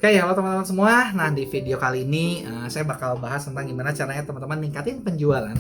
Oke, halo teman-teman semua. Nah, di video kali ini saya bakal bahas tentang gimana caranya teman-teman ningkatin penjualan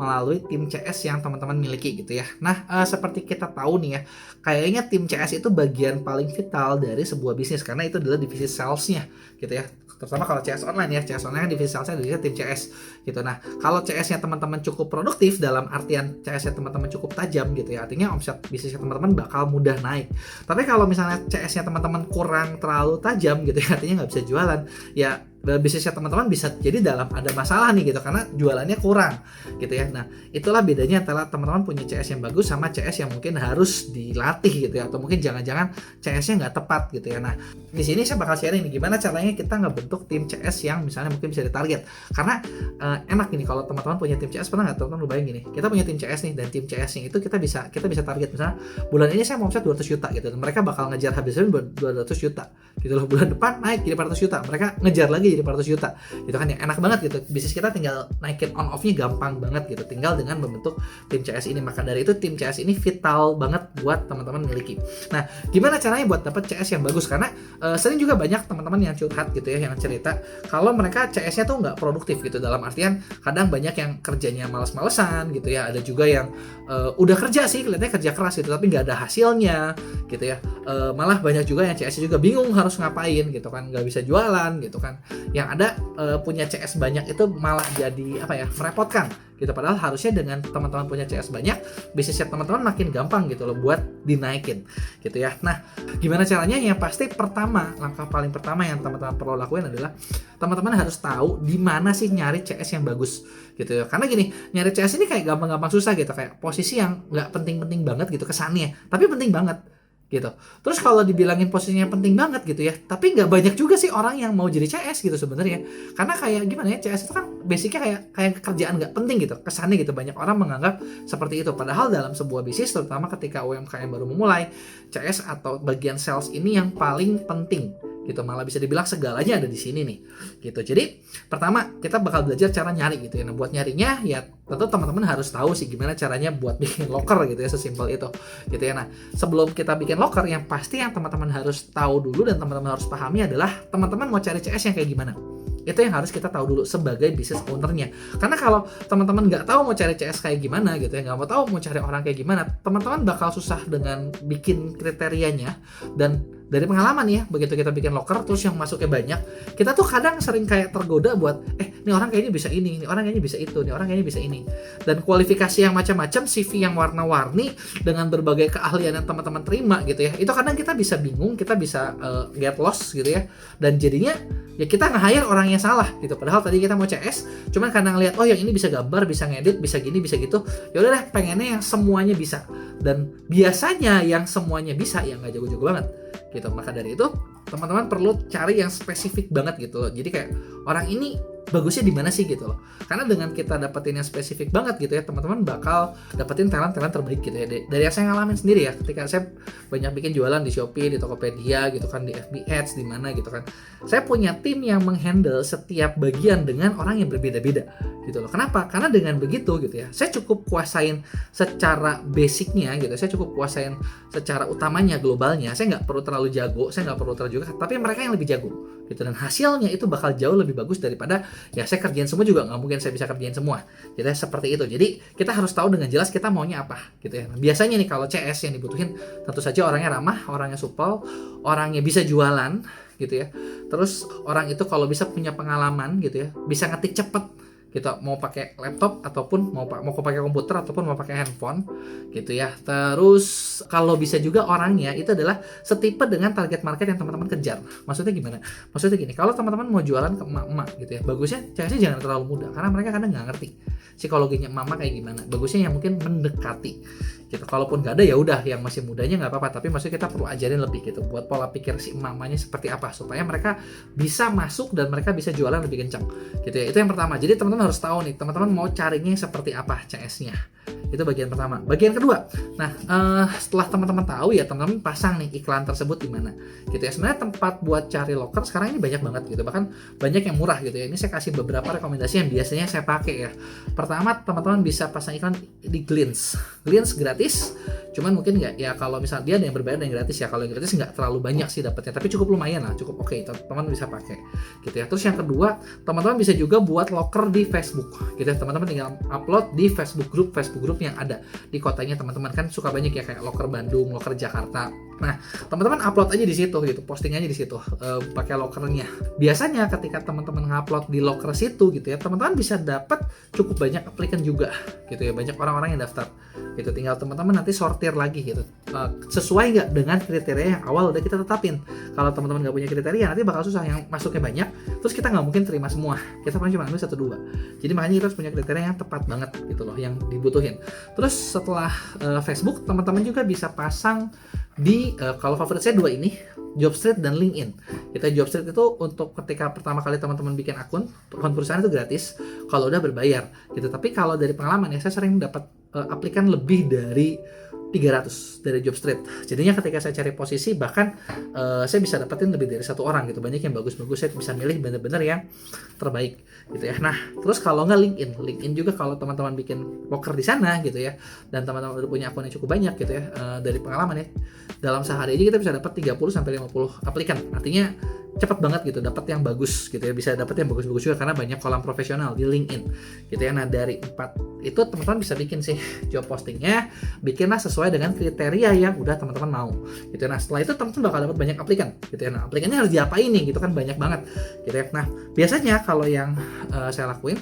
melalui tim CS yang teman-teman miliki gitu ya. Nah, seperti kita tahu nih ya, kayaknya tim CS itu bagian paling vital dari sebuah bisnis karena itu adalah divisi salesnya gitu ya. Terutama kalau CS online ya, CS online kan divisi salesnya divisi tim CS gitu. Nah, kalau CS-nya teman-teman cukup produktif dalam artian CS-nya teman-teman cukup tajam gitu ya, artinya omset bisnisnya teman-teman bakal mudah naik. Tapi kalau misalnya CS-nya teman-teman kurang terlalu tajam gitu ya, artinya nggak bisa jualan, ya bisnisnya teman-teman bisa jadi dalam ada masalah nih gitu karena jualannya kurang gitu ya. Nah, itulah bedanya antara teman-teman punya CS yang bagus sama CS yang mungkin harus dilatih gitu ya, atau mungkin jangan-jangan CS-nya nggak tepat gitu ya. Nah, di sini saya bakal sharing nih gimana caranya kita ngebentuk tim CS yang misalnya mungkin bisa ditarget. Karena enak gini kalau teman-teman punya tim CS, pernah nggak teman-teman bayangin gini, kita punya tim CS nih dan tim CS-nya itu kita bisa target misalnya bulan ini saya mau omset 200 juta gitu dan mereka bakal ngejar habisnya 200 juta gitu loh. Bulan depan naik jadi 400 juta, mereka ngejar lagi jadi 400 juta gitu kan, ya enak banget gitu. Bisnis kita tinggal naikin on off-nya gampang banget gitu, tinggal dengan membentuk tim CS ini. Maka dari itu tim CS ini vital banget buat teman-teman miliki. Nah, gimana caranya buat dapat CS yang bagus? Karena sering juga banyak teman-teman yang curhat gitu ya, yang cerita kalau mereka CS-nya tuh nggak produktif gitu, dalam artian kadang banyak yang kerjanya males-malesan gitu ya, ada juga yang udah kerja sih, kelihatannya kerja keras gitu tapi nggak ada hasilnya gitu ya. Malah banyak juga yang CS-nya juga bingung harus ngapain gitu kan, nggak bisa jualan gitu kan. Yang ada punya CS banyak itu malah jadi apa ya, merepotkan gitu. Padahal harusnya dengan teman-teman punya CS banyak, bisnisnya teman-teman makin gampang gitu loh buat dinaikin gitu ya. Nah, gimana caranya? Yang pasti langkah paling pertama yang teman-teman perlu lakuin adalah teman-teman harus tahu di mana sih nyari CS yang bagus gitu ya. Karena gini, nyari CS ini kayak gampang-gampang susah gitu, kayak posisi yang nggak penting-penting banget gitu kesannya, tapi penting banget gitu. Terus kalau dibilangin posisinya penting banget gitu ya, tapi nggak banyak juga sih orang yang mau jadi CS gitu sebenarnya. Karena kayak gimana ya, CS itu kan basicnya kayak kerjaan nggak penting gitu kesannya gitu. Banyak orang menganggap seperti itu, padahal dalam sebuah bisnis, terutama ketika UMKM baru memulai, CS atau bagian sales ini yang paling penting gitu. Malah bisa dibilang segalanya ada di sini nih gitu. Jadi pertama kita bakal belajar cara nyari gitu ya. Nah, buat nyarinya ya tentu teman-teman harus tahu sih gimana caranya buat bikin locker gitu ya, sesimpel itu gitu ya. Nah, sebelum kita bikin locker, yang pasti yang teman-teman harus tahu dulu dan teman-teman harus pahami adalah teman-teman mau cari CS yang kayak gimana. Itu yang harus kita tahu dulu sebagai business ownernya. Karena kalau teman-teman nggak tahu mau cari CS kayak gimana gitu ya, nggak mau tahu mau cari orang kayak gimana, teman-teman bakal susah dengan bikin kriterianya. Dan dari pengalaman ya, begitu kita bikin locker terus yang masuknya banyak, kita tuh kadang sering kayak tergoda buat ini orang kayaknya bisa ini orang kayaknya bisa itu, ini orang kayaknya bisa ini. Dan kualifikasi yang macam-macam, CV yang warna-warni dengan berbagai keahlian yang teman-teman terima gitu ya, itu kadang kita bisa bingung, kita bisa get lost gitu ya. Dan jadinya ya kita nge-hire orang yang salah gitu. Padahal tadi kita mau CS, cuman karena ngeliat yang ini bisa gambar, bisa ngedit, bisa gini, bisa gitu, ya udah deh pengennya yang semuanya bisa. Dan biasanya yang semuanya bisa yang nggak jago-jago banget gitu. Maka dari itu teman-teman perlu cari yang spesifik banget gitu loh. Jadi kayak orang ini bagusnya di mana sih gitu loh. Karena dengan kita dapetin yang spesifik banget gitu ya, teman-teman bakal dapetin talent-talent terbaik gitu ya. Dari yang saya ngalamin sendiri ya, ketika saya banyak bikin jualan di Shopee, di Tokopedia gitu kan, di FB Ads, di mana gitu kan. Saya punya tim yang menghandle setiap bagian dengan orang yang berbeda-beda gitu loh. Kenapa? Karena dengan begitu gitu ya, saya cukup kuasain secara basicnya gitu. Saya cukup kuasain secara utamanya, globalnya. Saya nggak perlu terlalu jago, saya nggak perlu terlalu jago, tapi mereka yang lebih jago gitu. Dan hasilnya itu bakal jauh lebih bagus daripada ya saya kerjain semua, juga nggak mungkin saya bisa kerjain semua gitu ya, seperti itu. Jadi kita harus tahu dengan jelas kita maunya apa gitu ya. Nah, biasanya nih kalau CS yang dibutuhin tentu saja orangnya ramah, orangnya supel, orangnya bisa jualan gitu ya. Terus orang itu kalau bisa punya pengalaman gitu ya, bisa ngetik cepet gitu, mau pakai laptop ataupun mau pakai komputer ataupun mau pakai handphone gitu ya. Terus kalau bisa juga orangnya itu adalah setipe dengan target market yang teman-teman kejar. Maksudnya gimana? Maksudnya gini, kalau teman-teman mau jualan ke emak-emak gitu ya, bagusnya CS-nya jangan terlalu muda karena mereka kadang nggak ngerti psikologinya emak-emak kayak gimana. Bagusnya yang mungkin mendekati gitu. Kalaupun nggak ada ya udah, yang masih mudanya nggak apa-apa, tapi maksudnya kita perlu ajarin lebih gitu buat pola pikir si emak-emaknya seperti apa supaya mereka bisa masuk dan mereka bisa jualan lebih kencang gitu ya. Itu yang pertama. Jadi teman-teman harus tahu nih, teman-teman mau carinya seperti apa CS-nya. Itu bagian pertama. Bagian kedua, nah setelah teman-teman tahu ya, teman-teman pasang nih iklan tersebut di mana gitu ya. Sebenarnya tempat buat cari locker sekarang ini banyak banget gitu, bahkan banyak yang murah gitu ya. Ini saya kasih beberapa rekomendasi yang biasanya saya pakai ya. Pertama, teman-teman bisa pasang iklan di Glints gratis Cuman mungkin nggak ya, kalau misal dia ada yang berbayar dan yang gratis ya. Kalau yang gratis nggak terlalu banyak sih dapatnya, tapi cukup lumayan lah, cukup oke, teman-teman bisa pakai gitu ya. Terus yang kedua, teman-teman bisa juga buat locker di Facebook gitu ya. Teman-teman tinggal upload di Facebook group yang ada di kotanya teman-teman, kan suka banyak ya kayak locker Bandung, locker Jakarta. Nah, teman-teman upload aja di situ gitu, posting aja di situ pakai lockernya. Biasanya ketika teman-teman ngupload di locker situ gitu ya, teman-teman bisa dapat cukup banyak aplikan juga gitu ya, banyak orang-orang yang daftar gitu. Tinggal teman-teman nanti sortir lagi gitu, sesuai nggak dengan kriteria yang awal udah kita tetapin. Kalau teman-teman nggak punya kriteria, nanti bakal susah, yang masuknya banyak, terus kita nggak mungkin terima semua, kita paling cuma ambil 1-2. Jadi makanya kita harus punya kriteria yang tepat banget gitu loh, yang dibutuhin. Terus setelah Facebook, teman-teman juga bisa pasang di kalau favorit saya 2 ini, Jobstreet dan LinkedIn. Kita Jobstreet itu untuk ketika pertama kali teman-teman bikin akun perusahaan itu gratis, kalau udah berbayar gitu. Tapi kalau dari pengalaman ya, saya sering dapat aplikan lebih dari 300 dari Jobstreet. Jadinya ketika saya cari posisi, bahkan saya bisa dapetin lebih dari 1 orang gitu. Banyak yang bagus-bagus, saya bisa milih bener-bener yang terbaik gitu ya. Nah, terus kalau nggak LinkedIn juga, kalau teman-teman bikin locker di sana gitu ya, dan teman-teman udah punya akun yang cukup banyak gitu ya, dari pengalaman ya, dalam sehari aja kita bisa dapat 30-50 aplikan. Artinya cepat banget gitu, dapat yang bagus gitu ya, bisa dapat yang bagus-bagus juga karena banyak kolam profesional di LinkedIn gitu ya. Nah, dari 4 itu teman-teman bisa bikin sih job postingnya, bikinlah sesuai dengan kriteria yang udah teman-teman mau gitu. Nah, setelah itu teman-teman bakal dapat banyak aplikan gitu ya. Nah, aplikannya harus diapain nih gitu kan, banyak banget gitu ya. Nah, biasanya kalau yang saya lakuin,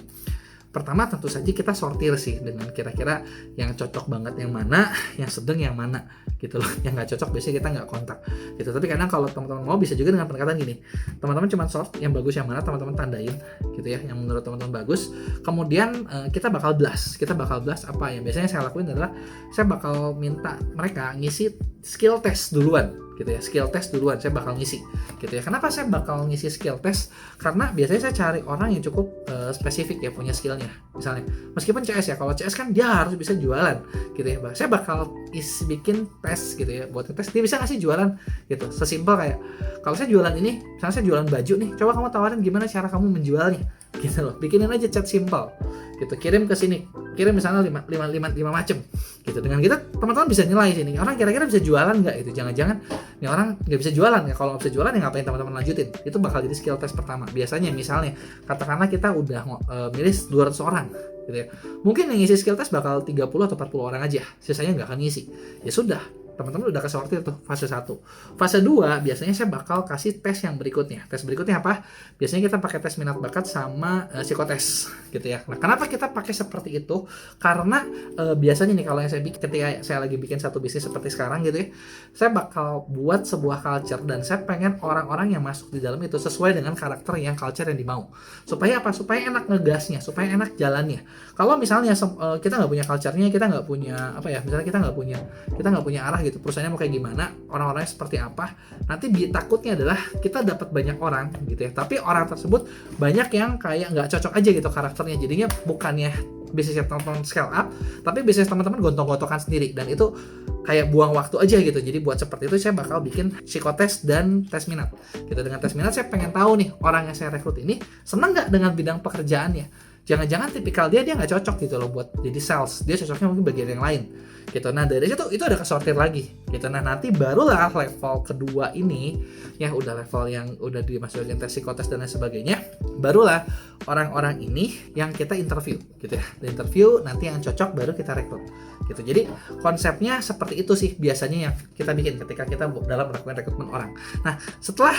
pertama tentu saja kita sortir sih dengan kira-kira yang cocok banget yang mana, yang sedang yang mana gitu loh. Yang nggak cocok biasanya kita nggak kontak gitu. Tapi kadang kalau teman-teman mau, bisa juga dengan pendekatan gini, teman-teman cuma sort yang bagus yang mana, teman-teman tandain gitu ya, yang menurut teman-teman bagus. Kemudian kita bakal blast apa yang biasanya saya lakuin adalah saya bakal minta mereka ngisi skill test duluan gitu ya. Skill test duluan saya bakal ngisi gitu ya. Kenapa saya bakal ngisi skill test? Karena biasanya saya cari orang yang cukup spesifik ya, punya skillnya. Misalnya meskipun CS ya, kalau CS kan dia harus bisa jualan gitu ya. Saya bakal bikin tes gitu ya, buat tes dia bisa ngasih jualan gitu. Sesimpel kayak, kalau saya jualan ini, misalnya saya jualan baju nih, coba kamu tawarin gimana cara kamu menjualnya gitu loh. Bikinin aja chat simple gitu, kirim ke sini, kirim misalnya 5 macam gitu. Dengan kita teman-teman bisa nilai sini, orang kira-kira bisa jualan nggak itu. Jangan-jangan ini orang nggak bisa jualan ya. Kalau nggak bisa jualan ya ngapain teman-teman lanjutin. Itu bakal jadi skill test pertama. Biasanya misalnya katakanlah kita udah milih 200 orang gitu ya, mungkin yang ngisi skill test bakal 30 atau 40 orang aja, sisanya nggak akan ngisi. Ya sudah, teman-teman udah kesortir tuh fase 1. Fase 2 biasanya saya bakal kasih tes yang berikutnya. Tes berikutnya apa? Biasanya kita pakai tes minat bakat sama psikotes gitu ya. Nah, kenapa kita pakai seperti itu? Karena biasanya nih, kalau yang saya bikin ketika saya lagi bikin satu bisnis seperti sekarang gitu ya, saya bakal buat sebuah culture, dan saya pengen orang-orang yang masuk di dalam itu sesuai dengan karakter yang culture yang dimau. Supaya apa? Supaya enak ngegasnya, supaya enak jalannya. Kalau misalnya kita nggak punya culture-nya, kita nggak punya apa ya, misalnya kita nggak punya arah gitu, perusahaannya mau kayak gimana, orang-orangnya seperti apa, nanti takutnya adalah kita dapat banyak orang gitu ya, tapi orang tersebut banyak yang kayak nggak cocok aja gitu karakternya. Jadinya bukannya bisnisnya teman-teman scale up, tapi bisnis teman-teman gontong-gontokan sendiri, dan itu kayak buang waktu aja gitu. Jadi buat seperti itu saya bakal bikin psikotes dan tes minat gitu. Dengan tes minat saya pengen tahu nih, orang yang saya rekrut ini senang nggak dengan bidang pekerjaannya. Jangan-jangan tipikal dia nggak cocok gitu loh buat jadi sales, dia cocoknya mungkin bagian yang lain gitu. Nah, dari situ itu ada kesortir lagi gitu. Nah, nanti barulah level kedua ini ya, udah level yang udah dimasukin tes psikotes dan lain sebagainya, barulah orang-orang ini yang kita interview gitu ya. Di interview nanti yang cocok baru kita rekrut gitu. Jadi konsepnya seperti itu sih biasanya yang kita bikin ketika kita dalam melakukan rekrutmen orang. Nah, setelah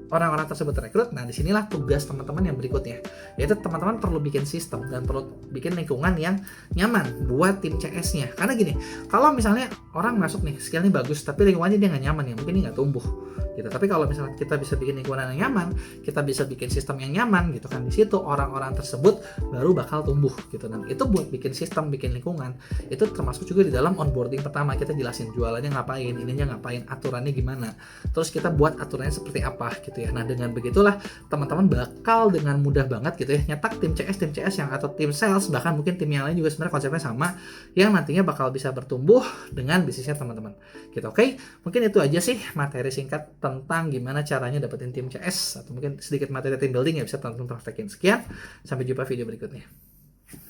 orang-orang tersebut rekrut, nah disinilah tugas teman-teman yang berikutnya, yaitu teman-teman perlu bikin sistem dan perlu bikin lingkungan yang nyaman buat tim CS-nya. Karena gini, kalau misalnya orang masuk nih, skillnya bagus, tapi lingkungannya dia nggak nyaman ya, mungkin dia nggak tumbuh gitu. Tapi kalau misalnya kita bisa bikin lingkungan yang nyaman, kita bisa bikin sistem yang nyaman gitu kan, di situ orang-orang tersebut baru bakal tumbuh gitu. Dan itu buat bikin sistem, bikin lingkungan, itu termasuk juga di dalam onboarding pertama. Kita jelasin jualannya ngapain, ininya ngapain, aturannya gimana, terus kita buat aturannya seperti apa gitu ya. Nah, dengan begitulah teman-teman bakal dengan mudah banget gitu ya nyetak tim CS yang, atau tim sales, bahkan mungkin tim yang lain juga sebenarnya konsepnya sama, yang nantinya bakal bisa bertumbuh dengan bisnisnya teman-teman gitu. Oke, mungkin itu aja sih materi singkat tentang gimana caranya dapetin tim CS, atau mungkin sedikit materi tim building yang bisa teman-teman praktekin. Sekian, sampai jumpa video berikutnya.